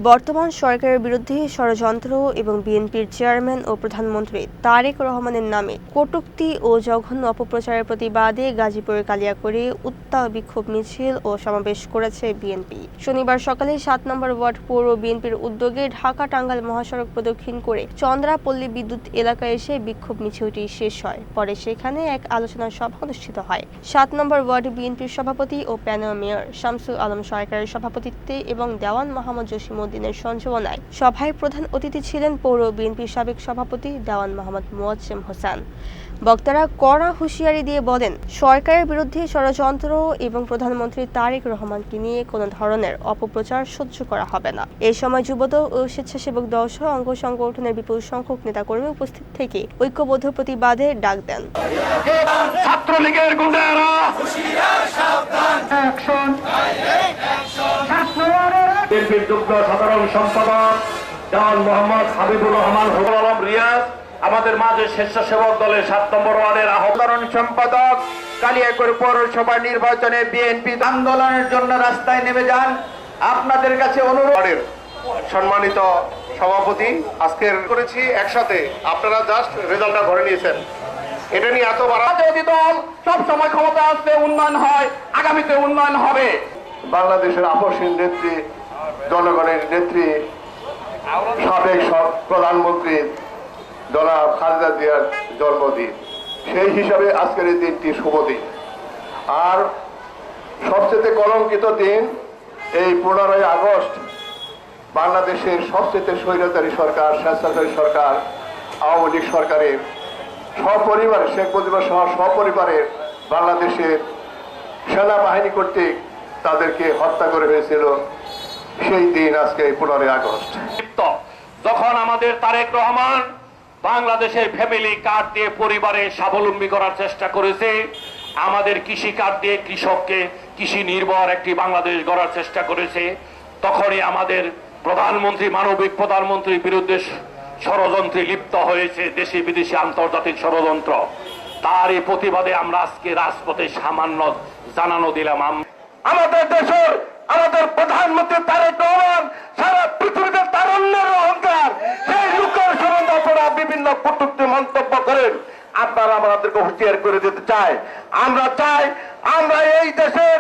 বর্তমান সরকারের বিরুদ্ধে ষড়যন্ত্র এবং বিএনপির চেয়ারম্যান ও প্রধানমন্ত্রী তারেক রহমানের নামে কটূক্তি ও জঘন্য অপপ্রচারের প্রতিবাদে গাজীপুরের কালিয়াকৈরে উত্তাল বিক্ষোভ মিছিল ও সমাবেশ করেছে বিএনপি। শনিবার সকালে ৭ নম্বর ওয়ার্ড পৌর বিএনপির উদ্যোগে ঢাকা-টাঙ্গাইল মহাসড়ক প্রদক্ষিণ করে চন্দ্রাপল্লী বিদ্যুৎ এলাকায় এসে বিক্ষোভ মিছিলটি শেষ হয়। পরে সেখানে এক আলোচনা সভা অনুষ্ঠিত হয়। ৭ নম্বর ওয়ার্ড বিএনপির সভাপতি ও প্যানেল মেয়র শামসুল আলম সরকারের সভাপতিত্বে এবং দেওয়ান মোহাম্মদ জসিমউদ্দিনের সঞ্চালনায় সভায় প্রধান অতিথি ছিলেন পৌর বিএনপির সাবেক সভাপতি দেওয়ান মোহাম্মদ মোয়াজ্জেম হোসেন। বক্তারা কড়া হুঁশিয়ারি দিয়ে বলেন, সরকারের বিরুদ্ধে ষড়যন্ত্র এবং প্রধানমন্ত্রী তারেক রহমানকে নিয়ে কোনো ধরনের অপপ্রচার সহ্য করা হবে না। এই সময় যুবদল ও স্বেচ্ছাসেবক দল সহ অঙ্গ সংগঠনের বিপুল সংখ্যক নেতাকর্মী উপস্থিত থেকে ঐক্যবদ্ধ প্রতিবাদে ডাক দেন। ছাত্রলীগের গুন্ডারা বিএনপির যুগ্ম সাধারণ সম্পাদক দেওয়ান মোহাম্মদ হাবিবুর রহমান আলম রিয়াজ, আমাদের মাঝে স্বেচ্ছাসেবক দলের ৭ নম্বর ওয়ার্ডের সাধারণ সম্পাদক, কালিয়াকৈর পৌরসভা নির্বাচনে বিএনপি আন্দোলনের জন্য রাস্তায় নেমে যান। আপনাদের কাছে অনুরোধ, সম্মানিত সভাপতি, আজকের করেছি একসাথে, আপনারা জাস্ট রেজাল্টটা ধরে নিয়েছেন। এটা নিয়ে এত রাজনৈতিক দল সব সময় ক্ষমতা আসলে উন্নয়ন হয়, আগামীতে উন্নয়ন হবে। বাংলাদেশের আপসহীন নেত্রী, জনগণের নেত্রী, সাবেক প্রধানমন্ত্রী জনাব খালেদা জিয়ার জন্মদিন, সেই হিসাবে আজকের এই দিনটি শুভ দিন। আর সবচেয়ে কলঙ্কিত দিন এই 15ই আগস্ট, বাংলাদেশের সবচেয়ে স্বৈরাচারী সরকার, স্বেচ্ছাচারী সরকার, আওয়ামী লীগ সরকারের সপরিবারে, শেখ মুজিবুর সহ সপরিবারের বাংলাদেশের সেনাবাহিনী কর্তৃক তাদেরকে হত্যা করে হয়েছিল। সেই দিন আজকে 15ই আগস্ট। যখন আমাদের তারেক রহমান বাংলাদেশের ফ্যামিলি কার্ড দিয়ে পরিবারে স্বাবলম্বী করার চেষ্টা করেছে, আমাদের কৃষি কার্ড দিয়ে কৃষককে কৃষি নির্ভর একটি বাংলাদেশ গড়ার চেষ্টা করেছে, তখনই আমাদের প্রধানমন্ত্রী, মানবিক প্রধানমন্ত্রীর বিরুদ্ধে ষড়যন্ত্রে লিপ্ত হয়েছে, দেশি বিদেশি আন্তর্জাতিক ষড়যন্ত্র। তার এই প্রতিবাদে আমরা আজকে রাজপথে সামান্য জানানো দিলাম। আমাদের দেশের, আমাদের প্রধানমন্ত্রী তারেক রহমান সারা পৃথিবীতে তারুণ্যের অহংকার, সেই লোকের সম্বন্ধে আপনারা বিভিন্ন কটূক্তি মন্তব্য করেন। আপনারা আমাদেরকে হুঁশিয়ার করে দিতে চাই। আমরা চাই আমরা এই দেশের